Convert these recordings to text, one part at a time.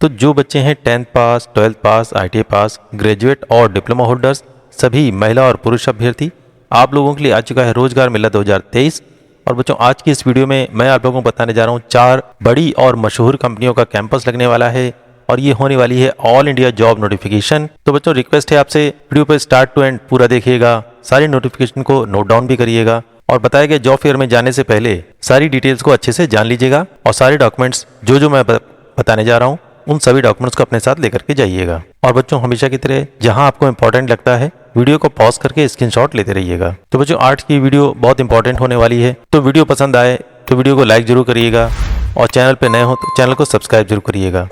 तो जो बच्चे हैं 10th पास, 12th पास, ITI पास, ग्रेजुएट और डिप्लोमा होल्डर्स, सभी महिला और पुरुष अभ्यर्थी, आप लोगों के लिए आ चुका है रोजगार मेला 2023। और बच्चों आज की इस वीडियो में मैं आप लोगों को बताने जा रहा हूँ 4 बड़ी और मशहूर कंपनियों का कैंपस लगने वाला है और ये होने वाली है ऑल इंडिया जॉब नोटिफिकेशन। तो बच्चों रिक्वेस्ट है आपसे वीडियो पर स्टार्ट टू एंड पूरा देखिएगा, सारी नोटिफिकेशन को नोट डाउन भी करिएगा और बताए गए जॉब फेयर में जाने से पहले सारी डिटेल्स को अच्छे से जान लीजिएगा और सारे डॉक्यूमेंट्स जो मैं बताने जा रहा हूँ उन सभी डॉक्यूमेंट्स को अपने साथ लेकर के जाइएगा। और बच्चों हमेशा की तरह जहां आपको इंपॉर्टेंट लगता है वीडियो को पॉज करके स्क्रीनशॉट लेते रहिएगा। तो बच्चों आज की वीडियो बहुत इंपॉर्टेंट होने वाली है, तो वीडियो पसंद आए तो वीडियो को लाइक जरूर करिएगा और चैनल पे नए हो तो चैनल को सब्सक्राइब जरूर करिएगा।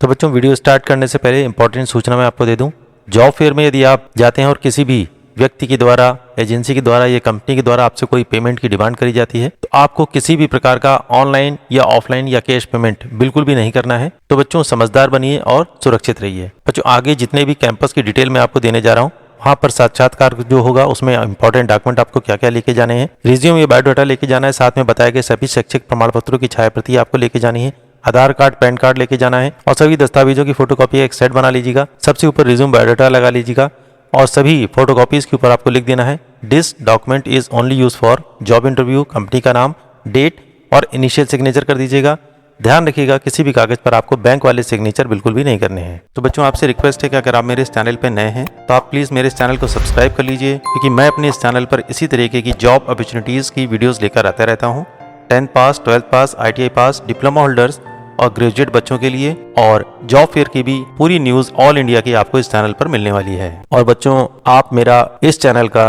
तो बच्चों वीडियो स्टार्ट करने से पहले इंपॉर्टेंट सूचना मैं आपको दे दूं, जॉब फेयर में यदि आप जाते हैं और किसी भी व्यक्ति के द्वारा, एजेंसी के द्वारा या कंपनी के द्वारा आपसे कोई पेमेंट की डिमांड करी जाती है तो आपको किसी भी प्रकार का ऑनलाइन या ऑफलाइन या कैश पेमेंट बिल्कुल भी नहीं करना है। तो बच्चों समझदार बनिए और सुरक्षित रहिए। बच्चों आगे जितने भी कैंपस की डिटेल मैं आपको देने जा रहा हूँ वहाँ पर साक्षात्कार जो होगा उसमें इंपॉर्टेंट डॉक्यूमेंट आपको क्या क्या लेके जाने हैं, रिज्यूम या बायोडाटा लेके जाना है, साथ में बताए गए सभी शैक्षिक प्रमाण पत्रों की छायाप्रति आपको लेके जानी है, आधार कार्ड, पैन कार्ड लेके जाना है और सभी दस्तावेजों की फोटोकॉपी एक सेट बना लीजिएगा। सबसे ऊपर रिज्यूम बायोडाटा लगा लीजिएगा और सभी फोटोकॉपीज के ऊपर आपको लिख देना है this document is only use for job interview, company का नाम, डेट और इनिशियल सिग्नेचर कर दीजिएगा। ध्यान रखिएगा किसी भी कागज पर आपको बैंक वाले सिग्नेचर बिल्कुल भी नहीं करने हैं। तो बच्चों आपसे रिक्वेस्ट है कि अगर आप मेरे इस चैनल पर नए हैं तो आप प्लीज मेरे इस चैनल को सब्सक्राइब कर लीजिए, क्योंकि मैं अपने इस चैनल पर इसी तरीके की जॉब अपॉर्चुनिटीज की वीडियोस लेकर आता रहता हूँ। 10th पास, 12th पास, ITI पास, डिप्लोमा होल्डर्स और ग्रेजुएट बच्चों के लिए और जॉब फेयर की भी पूरी न्यूज ऑल इंडिया की आपको इस चैनल पर मिलने वाली है। और बच्चों आप मेरा इस चैनल का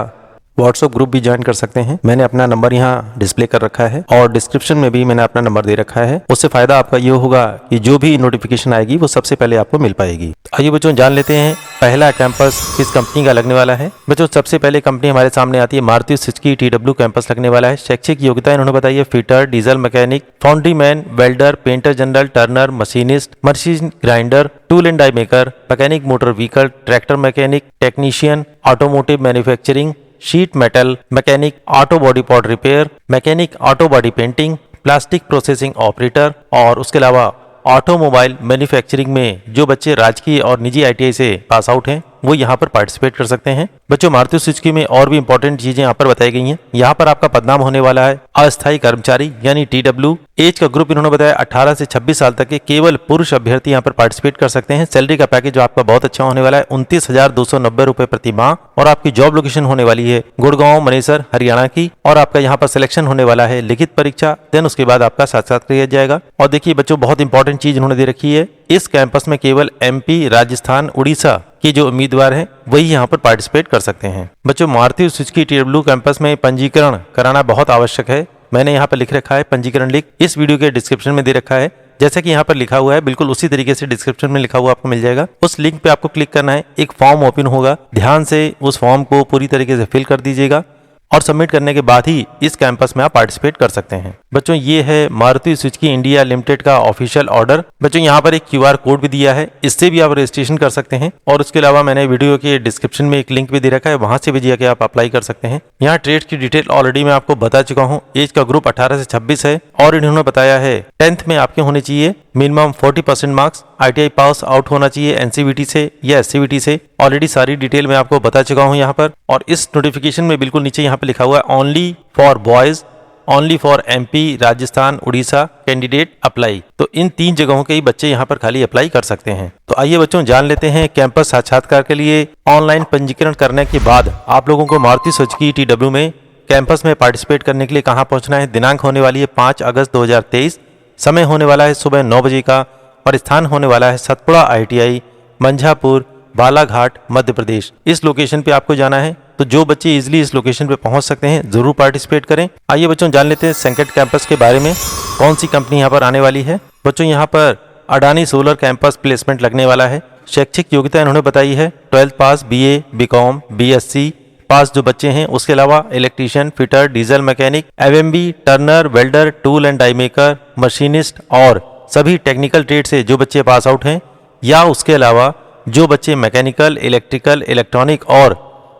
व्हाट्सएप ग्रुप भी ज्वाइन कर सकते हैं। मैंने अपना नंबर यहाँ डिस्प्ले कर रखा है और डिस्क्रिप्शन में भी मैंने अपना नंबर दे रखा है। उससे फायदा आपका ये होगा कि जो भी नोटिफिकेशन आएगी वो सबसे पहले आपको मिल पाएगी। आइए बच्चों जान लेते हैं पहला कैंपस किस कंपनी का लगने वाला है। बच्चों सबसे पहले कंपनी हमारे सामने आती है मारुति सुजुकी TW कैंपस लगने वाला है। शैक्षिक योग्यता इन्होंने बताई है fitter, diesel mechanic, foundry man, welder, painter general, turner, machinist, machine grinder, tool and die maker, mechanic motor vehicle, tractor mechanic, technician, automotive manufacturing, sheet metal mechanic, auto body part repair, mechanic auto body painting, plastic processing operator और उसके अलावा automobile manufacturing में जो बच्चे राजकीय और निजी ITI से पास आउट हैं वो यहाँ पर पार्टिसिपेट कर सकते हैं। बच्चों मारुति सुजुकी में और भी इंपॉर्टेंट चीजें यहाँ पर बताई गई हैं। यहाँ पर आपका पदनाम होने वाला है अस्थायी कर्मचारी यानी TW। एज का ग्रुप इन्होंने बताया 18 से 26 साल तक के केवल पुरुष अभ्यर्थी यहाँ पर पार्टिसिपेट कर सकते हैं। सैलरी का पैकेज जो आपका बहुत अच्छा होने वाला है 29,290 रुपए प्रति माह और आपकी जॉब लोकेशन होने वाली है गुड़गांव, मनेसर, हरियाणा की। और आपका यहाँ पर सिलेक्शन होने वाला है लिखित परीक्षा, देन उसके बाद आपका साक्षात्कार किया जाएगा। और देखिए बच्चों बहुत इंपॉर्टेंट चीज उन्होंने दे रखी है, इस कैंपस में केवल MP, राजस्थान, उड़ीसा के जो उम्मीदवार हैं वही यहाँ पर पार्टिसिपेट कर सकते हैं। बच्चों मारुति सुजुकी TW कैंपस में पंजीकरण कराना बहुत आवश्यक है। मैंने यहाँ पर लिख रखा है पंजीकरण लिंक, इस वीडियो के डिस्क्रिप्शन में दे रखा है। जैसा कि यहाँ पर लिखा हुआ है बिल्कुल उसी तरीके से डिस्क्रिप्शन में लिखा हुआ आपको मिल जाएगा। उस लिंक पे आपको क्लिक करना है, एक फॉर्म ओपन होगा, ध्यान से उस फॉर्म को पूरी तरीके से फिल कर दीजिएगा और सबमिट करने के बाद ही इस कैंपस में आप पार्टिसिपेट कर सकते हैं। बच्चों ये है मारुति सुजुकी इंडिया लिमिटेड का ऑफिशियल ऑर्डर। बच्चों यहाँ पर एक QR कोड भी दिया है, इससे भी आप रजिस्ट्रेशन कर सकते हैं और उसके अलावा मैंने वीडियो के डिस्क्रिप्शन में एक लिंक भी दे रखा है, वहां से भी जाके आप अप्लाई कर सकते हैं। यहाँ ट्रेड की डिटेल ऑलरेडी मैं आपको बता चुका हूँ। एज का ग्रुप 18 से 26 है और इन्होंने बताया है 10th में आपके होने चाहिए minimum 40% marks, ITI pass out होना चाहिए NCVT से या SCVT से। ऑलरेडी सारी डिटेल मैं आपको बता चुका हूँ यहाँ पर। और इस नोटिफिकेशन में बिल्कुल नीचे यहाँ पे लिखा हुआ है only for boys, only for MP, Rajasthan, Orissa candidate apply. तो इन 3 जगहों के ही बच्चे यहाँ पर खाली अप्लाई कर सकते हैं। तो आइए बच्चों जान लेते हैं कैंपस साक्षात्कार के लिए ऑनलाइन पंजीकरण करने के बाद आप लोगों को मारुति सुजुकी TW में कैंपस में पार्टिसिपेट करने के लिए कहाँ पहुंचना है। दिनांक होने वाली है 5 अगस्त 2023, समय होने वाला है सुबह 9 बजे का और स्थान होने वाला है सतपुड़ा ITI, मंझापुर, बालाघाट, मध्य प्रदेश। इस लोकेशन पे आपको जाना है। तो जो बच्चे इजीली इस लोकेशन पे पहुंच सकते हैं जरूर पार्टिसिपेट करें। आइए बच्चों जान लेते हैं संकट कैंपस के बारे में, कौन सी कंपनी यहाँ पर आने वाली है। बच्चों यहाँ पर अडानी सोलर कैंपस प्लेसमेंट लगने वाला है। शैक्षिक योग्यता इन्होंने बताई है 12th पास, BA, BCom, BSc पास जो बच्चे हैं। उसके अलावा electrician, fitter, diesel mechanic, FMB, turner, welder, tool and die maker, machinist और सभी टेक्निकल ट्रेड से जो बच्चे पास आउट हैं, या उसके अलावा जो बच्चे मैकेनिकल, इलेक्ट्रिकल, इलेक्ट्रॉनिक और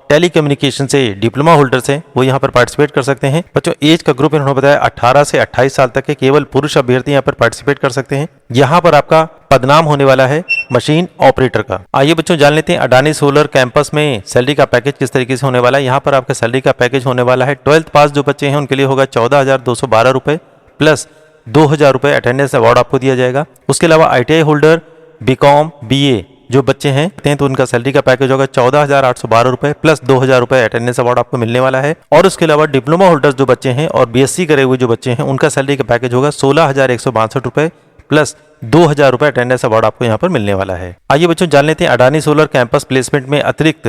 टेलीकम्युनिकेशन से डिप्लोमा होल्डर्स हैं वो यहाँ पर पार्टिसिपेट कर सकते हैं। बच्चों एज का ग्रुप इन्होंने बताया 18 से 28 साल तक के केवल पुरुष अभ्यर्थी यहाँ पर पार्टिसिपेट कर सकते हैं। यहाँ पर आपका पदनाम होने वाला है मशीन ऑपरेटर का। आइए बच्चों जान लेते हैं अडानी सोलर कैंपस में सैलरी का पैकेज किस तरीके से होने वाला है। यहाँ पर आपका सैलरी का पैकेज होने वाला है 12th पास जो बच्चे हैं उनके लिए होगा 14,212 रुपए प्लस 2,000 रुपए अटेंडेंस अवार्ड आपको दिया जाएगा। उसके अलावा ITI होल्डर, BCom, BA जो बच्चे हैं तो उनका सैलरी का पैकेज होगा 14,812 रुपए प्लस 2,000 रुपए अटेंडेंस अवार्ड आपको मिलने वाला है। और उसके अलावा डिप्लोमा होल्डर्स जो बच्चे हैं और BSc करे हुए जो बच्चे हैं उनका सैलरी का पैकेज होगा 16,162 रुपए प्लस 2,000 रुपए अटेंडेंस अवार्ड आपको यहाँ पर मिलने वाला है। आइए बच्चों जान लेते हैं अडानी सोलर कैंपस प्लेसमेंट में अतिरिक्त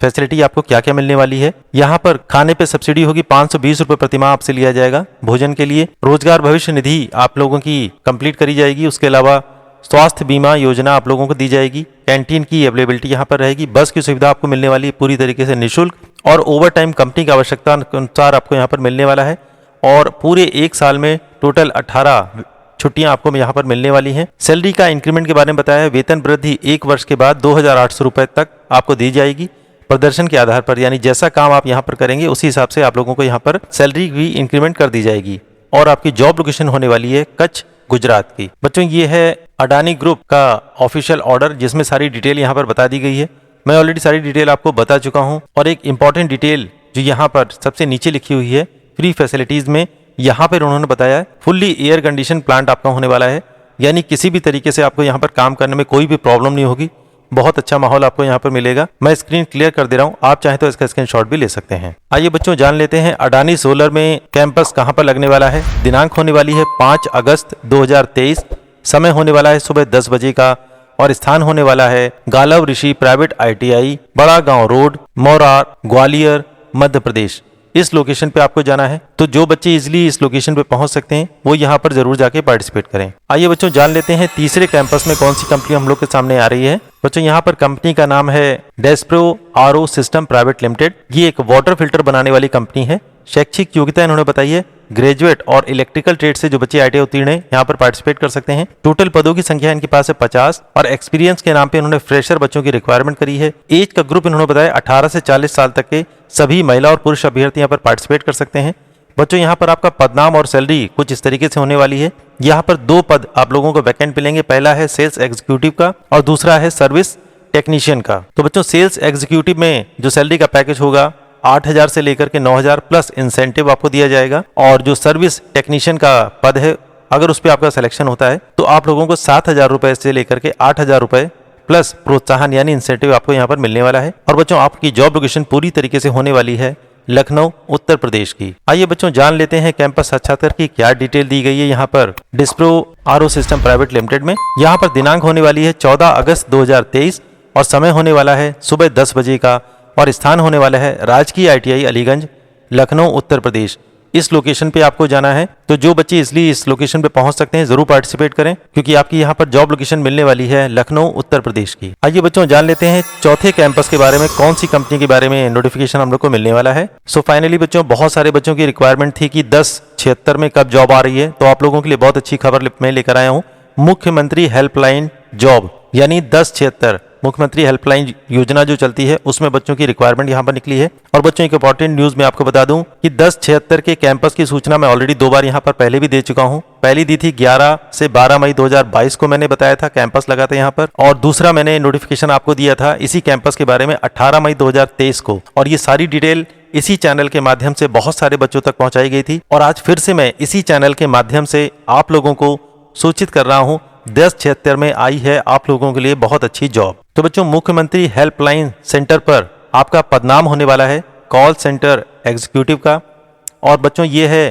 फैसिलिटी आपको क्या क्या मिलने वाली है। यहाँ पर खाने पे सब्सिडी होगी 520 रुपए प्रति माह आपसे लिया जाएगा भोजन के लिए। रोजगार भविष्य निधि आप लोगों की कंप्लीट करी जाएगी। उसके अलावा स्वास्थ्य बीमा योजना आप लोगों को दी जाएगी। कैंटीन की अवेलेबिलिटी यहाँ पर रहेगी। बस की सुविधा आपको मिलने वाली है पूरी तरीके से निःशुल्क और ओवर टाइम कंपनी की आवश्यकता अनुसार आपको यहाँ पर मिलने वाला है। और पूरे एक साल में टोटल 18 छुट्टियां आपको यहाँ पर मिलने वाली हैं। सैलरी का इंक्रीमेंट के बारे में बताया है। वेतन वृद्धि 1 वर्ष के बाद 2,800 रुपए तक आपको दी जाएगी प्रदर्शन के आधार पर, यानी जैसा काम आप यहाँ पर करेंगे उसी हिसाब से आप लोगों को यहाँ पर सैलरी भी इंक्रीमेंट कर दी जाएगी। और आपकी जॉब लोकेशन होने वाली है कच्छ गुजरात की। बच्चों ये है अडानी ग्रुप का ऑफिशियल ऑर्डर जिसमें सारी डिटेल यहाँ पर बता दी गई है। मैं ऑलरेडी सारी डिटेल आपको बता चुका हूँ। और एक इंपॉर्टेंट डिटेल जो यहाँ पर सबसे नीचे लिखी हुई है फ्री फैसिलिटीज में, यहाँ पर उन्होंने बताया है फुल्ली एयर कंडीशन प्लांट आपका होने वाला है, यानी किसी भी तरीके से आपको यहाँ पर काम करने में कोई भी प्रॉब्लम नहीं होगी। बहुत अच्छा माहौल आपको यहाँ पर मिलेगा। मैं स्क्रीन क्लियर कर दे रहा हूँ, आप चाहें तो इसका स्क्रीनशॉट भी ले सकते हैं। आइए बच्चों जान लेते हैं अडानी सोलर में कैंपस कहाँ पर लगने वाला है। दिनांक होने वाली है 5 अगस्त 2023। समय होने वाला है सुबह 10 बजे का और स्थान होने वाला है गालव ऋषि प्राइवेट ITI, बड़ा गांव रोड, मोरार, ग्वालियर, मध्य प्रदेश। इस लोकेशन पे आपको जाना है। तो जो बच्चे इजीली इस लोकेशन पे पहुंच सकते हैं वो यहाँ पर जरूर जाके पार्टिसिपेट करें। आइए बच्चों जान लेते हैं तीसरे कैंपस में कौन सी कंपनी हम लोग के सामने आ रही है। बच्चों यहाँ पर कंपनी का नाम है डेस्प्रो RO सिस्टम प्राइवेट लिमिटेड। ये एक वाटर फिल्टर बनाने वाली कंपनी है। शैक्षिक योग्यता इन्होंने बताई है ग्रेजुएट और इलेक्ट्रिकल ट्रेड से जो बच्चे ITI उत्तीर्ण हैं यहाँ पर पार्टिसिपेट कर सकते हैं। टोटल पदों की संख्या इनके पास है 50 और एक्सपीरियंस के नाम पे इन्होंने फ्रेशर बच्चों की रिक्वायरमेंट करी है। एज का ग्रुप इन्होंने बताया 18 से 40 साल तक के सभी महिला और पुरुष अभ्यर्थी यहाँ पर पार्टिसिपेट कर सकते हैं। बच्चों यहाँ पर आपका पदनाम और सैलरी कुछ इस तरीके से होने वाली है। यहाँ पर 2 पद आप लोगों को वैकेंट मिलेंगे। पहला है सेल्स एग्जीक्यूटिव का और दूसरा है सर्विस टेक्नीशियन का। तो बच्चों सेल्स एग्जीक्यूटिव में जो सैलरी का पैकेज होगा 8,000 से लेकर के 9,000 प्लस इंसेंटिव आपको दिया जाएगा। और जो सर्विस टेक्नीशियन का पद है अगर उस पर आपका सिलेक्शन होता है तो आप लोगों को 7,000 रुपए से लेकर के 8,000 रुपए प्लस प्रोत्साहन यानी इंसेंटिव आपको यहाँ पर मिलने वाला है। और बच्चों आपकी जॉब लोकेशन पूरी तरीके से होने वाली है लखनऊ उत्तर प्रदेश की। आइए बच्चों जान लेते हैं कैंपस साक्षात्कार की क्या डिटेल दी गई है यहाँ पर डिस्प्रो RO सिस्टम प्राइवेट लिमिटेड में। यहाँ पर दिनांक होने वाली है 14 अगस्त 2023 और समय होने वाला है सुबह 10 बजे का और स्थान होने वाला है राजकीय ITI अलीगंज लखनऊ उत्तर प्रदेश। इस लोकेशन पे आपको जाना है। तो जो बच्चे इसलिए इस लोकेशन पे पहुंच सकते हैं जरूर पार्टिसिपेट करें क्योंकि आपकी यहाँ पर जॉब लोकेशन मिलने वाली है लखनऊ उत्तर प्रदेश की। आइए बच्चों जान लेते हैं चौथे कैंपस के बारे में, कौन सी कंपनी के बारे में नोटिफिकेशन हम लोग को मिलने वाला है। सो फाइनली बच्चों बहुत सारे बच्चों की रिक्वायरमेंट थी कि 10/76 में कब जॉब आ रही है। तो आप लोगों के लिए बहुत अच्छी खबर मैं लेकर आया हूँ। मुख्यमंत्री हेल्पलाइन जॉब यानी 10/76 मुख्यमंत्री हेल्पलाइन योजना जो चलती है उसमें बच्चों की रिक्वायरमेंट यहाँ पर निकली है। और बच्चों एक इंपॉर्टेंट न्यूज मैं आपको बता दूं कि 10/76 के कैंपस की सूचना मैं ऑलरेडी 2 बार यहाँ पर पहले भी दे चुका हूँ। पहली दी थी 11 से 12 मई 2022 को मैंने बताया था कैंपस लगा था यहाँ पर। और दूसरा मैंने नोटिफिकेशन आपको दिया था इसी कैंपस के बारे में 18 मई 2023 को। और ये सारी डिटेल इसी चैनल के माध्यम से बहुत सारे बच्चों तक पहुंचाई गई थी। और आज फिर से मैं इसी चैनल के माध्यम से आप लोगों को सूचित कर रहा हूँ 10/76 में आई है आप लोगों के लिए बहुत अच्छी जॉब। तो बच्चों मुख्यमंत्री हेल्पलाइन सेंटर पर आपका पदनाम होने वाला है कॉल सेंटर एग्जीक्यूटिव का। और बच्चों ये है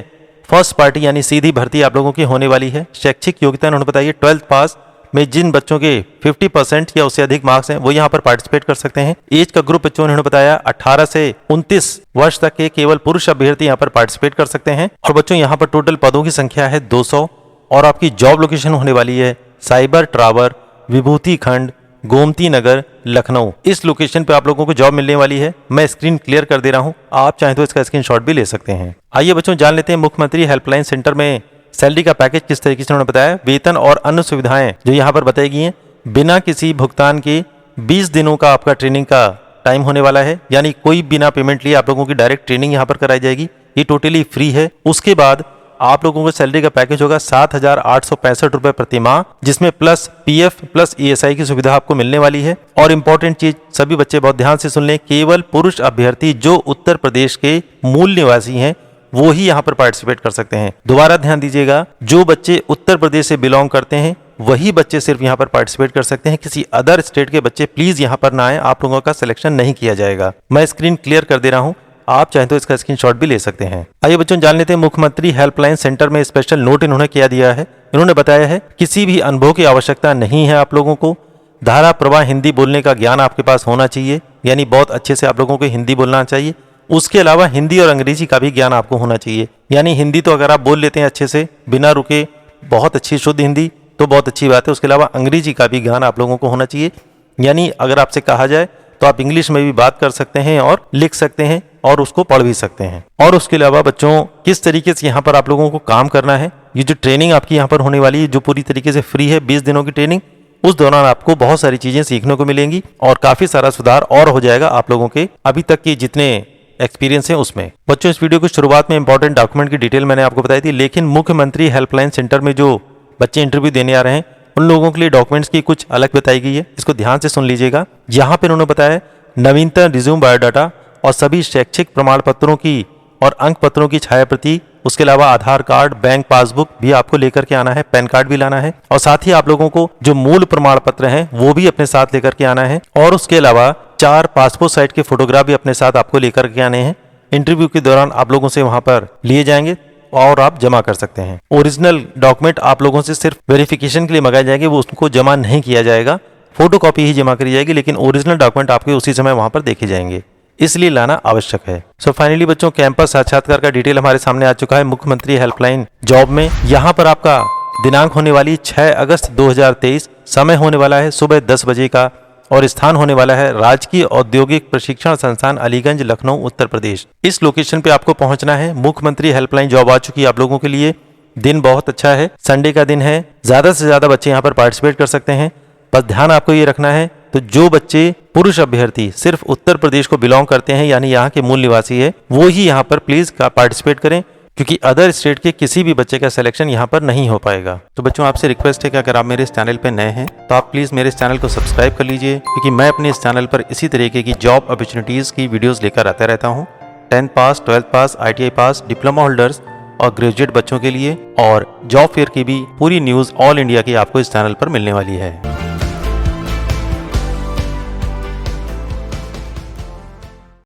फर्स्ट पार्टी यानी सीधी भर्ती आप लोगों की होने वाली है। शैक्षिक योग्यता उन्होंने बताई है 12th पास में जिन बच्चों के 50% या उससे अधिक मार्क्स हैं वो यहाँ पर पार्टिसिपेट कर सकते हैं। एज का ग्रुप बच्चों उन्होंने बताया 18 से 29 वर्ष तक के केवल पुरुष अभ्यर्थी यहाँ पर पार्टिसिपेट कर सकते हैं। और बच्चों यहाँ पर टोटल पदों की संख्या है 200 और आपकी जॉब लोकेशन होने वाली है साइबर टावर विभूति खंड गोमती नगर लखनऊ। इस लोकेशन पे आप लोगों को जॉब मिलने वाली है। मैं स्क्रीन क्लियर कर दे रहा हूं, आप चाहें तो इसका स्क्रीनशॉट भी ले सकते हैं। आइए बच्चों जान लेते हैं मुख्यमंत्री हेल्पलाइन सेंटर में सैलरी का पैकेज किस तरीके से उन्होंने बताया। वेतन और अन्य सुविधाएं जो यहाँ पर बताई गई हैं बिना किसी भुगतान के 20 दिनों का आपका ट्रेनिंग का टाइम होने वाला है, यानी कोई बिना पेमेंट लिए आप लोगों की डायरेक्ट ट्रेनिंग यहाँ पर कराई जाएगी। ये टोटली फ्री है। उसके बाद आप लोगों को सैलरी का पैकेज होगा 7,865 रुपए प्रति माह, जिसमें प्लस पीएफ प्लस ईएसआई की सुविधा आपको मिलने वाली है। और इंपॉर्टेंट चीज, सभी बच्चे बहुत ध्यान से सुन लें, केवल पुरुष अभ्यर्थी जो उत्तर प्रदेश के मूल निवासी हैं वो ही यहाँ पर पार्टिसिपेट कर सकते हैं। दोबारा ध्यान दीजिएगा, जो बच्चे उत्तर प्रदेश से बिलोंग करते हैं वही बच्चे सिर्फ यहाँ पर पार्टिसिपेट कर सकते हैं। किसी अदर स्टेट के बच्चे प्लीज यहाँ पर ना आए, आप लोगों का सिलेक्शन नहीं किया जाएगा। मैं स्क्रीन क्लियर कर दे रहा हूँ, आप चाहें तो इसका स्क्रीनशॉट भी ले सकते हैं। आइए बच्चों जान लेते हैं मुख्यमंत्री हेल्पलाइन सेंटर में स्पेशल नोट इन्होंने क्या दिया है। इन्होंने बताया है किसी भी अनुभव की आवश्यकता नहीं है आप लोगों को। धारा प्रवाह हिंदी बोलने का ज्ञान आपके पास होना चाहिए, यानी बहुत अच्छे से आप लोगों को हिंदी बोलना चाहिए। उसके अलावा हिंदी और अंग्रेजी का भी ज्ञान आपको होना चाहिए, यानी हिंदी तो अगर आप बोल लेते हैं अच्छे से बिना रुके, बहुत अच्छी शुद्ध हिंदी, तो बहुत अच्छी बात है। उसके अलावा अंग्रेजी का भी ज्ञान आप लोगों को होना चाहिए, यानी अगर आपसे कहा जाए तो आप इंग्लिश में भी बात कर सकते हैं और लिख सकते हैं और उसको पढ़ भी सकते हैं। और उसके अलावा बच्चों किस तरीके से यहाँ पर आप लोगों को काम करना है, ये जो ट्रेनिंग आपकी यहाँ पर होने वाली है जो पूरी तरीके से फ्री है, 20 दिनों की ट्रेनिंग, उस दौरान आपको बहुत सारी चीजें सीखने को मिलेंगी और काफी सारा सुधार और हो जाएगा आप लोगों के अभी तक की जितने एक्सपीरियंस है उसमें। बच्चों इस वीडियो की शुरुआत में इंपॉर्टेंट डॉक्यूमेंट की डिटेल मैंने आपको बताई थी, लेकिन मुख्यमंत्री हेल्पलाइन सेंटर में जो बच्चे इंटरव्यू देने आ रहे हैं उन लोगों के लिए डॉक्यूमेंट्स की कुछ अलग बताई गई है। इसको ध्यान से सुन लीजिएगा। यहाँ पे उन्होंने बताया नवीनतम रिज्यूम बायोडाटा और सभी शैक्षिक प्रमाण पत्रों की और अंक पत्रों की छायाप्रति, उसके अलावा आधार कार्ड, बैंक पासबुक भी आपको लेकर के आना है, पैन कार्ड भी लाना है और साथ ही आप लोगों को जो मूल प्रमाण पत्र हैं वो भी अपने साथ लेकर के आना है। और उसके अलावा 4 पासपोर्ट साइज के फोटोग्राफ भी अपने साथ आपको लेकर के आने हैं। इंटरव्यू के दौरान आप लोगों से वहां पर लिए जाएंगे और आप जमा कर सकते हैं। ओरिजिनल डॉक्यूमेंट आप लोगों से सिर्फ वेरिफिकेशन के लिए मंगाए जाएंगे, वो उसको जमा नहीं किया जाएगा, फोटोकॉपी ही जमा करी जाएगी, लेकिन ओरिजिनल डॉक्यूमेंट आपके उसी समय वहां पर देखे जाएंगे, इसलिए लाना आवश्यक है। सो फाइनली बच्चों कैंपस साक्षात्कार का डिटेल हमारे सामने आ चुका है मुख्यमंत्री हेल्पलाइन जॉब में। यहाँ पर आपका दिनांक होने वाली 6 अगस्त 2023, समय होने वाला है सुबह 10 बजे का और स्थान होने वाला है राजकीय औद्योगिक प्रशिक्षण संस्थान अलीगंज, लखनऊ, उत्तर प्रदेश। इस लोकेशन पे आपको पहुंचना है। मुख्यमंत्री हेल्पलाइन जॉब आ चुकी है आप लोगों के लिए। दिन बहुत अच्छा है, संडे का दिन है, ज्यादा से ज्यादा बच्चे यहाँ पर पार्टिसिपेट कर सकते हैं। बस ध्यान आपको ये रखना है, तो जो बच्चे पुरुष अभ्यर्थी सिर्फ उत्तर प्रदेश को बिलोंग करते हैं, यानी यहाँ के मूल निवासी है, वो ही यहाँ पर प्लीज पार्टिसिपेट करें, क्योंकि अदर स्टेट के किसी भी बच्चे का सिलेक्शन यहाँ पर नहीं हो पाएगा। तो बच्चों आपसे रिक्वेस्ट है कि अगर आप मेरे इस चैनल पे नए हैं तो आप प्लीज मेरे इस चैनल को सब्सक्राइब कर लीजिए, क्योंकि मैं अपने इस चैनल पर इसी तरीके की जॉब अपॉर्चुनिटीज की वीडियोस लेकर आता रहता हूँ। 10th पास, 12th पास, ITI पास, डिप्लोमा होल्डर्स और ग्रेजुएट बच्चों के लिए, और जॉब फेयर की भी पूरी न्यूज ऑल इंडिया की आपको इस चैनल पर मिलने वाली है।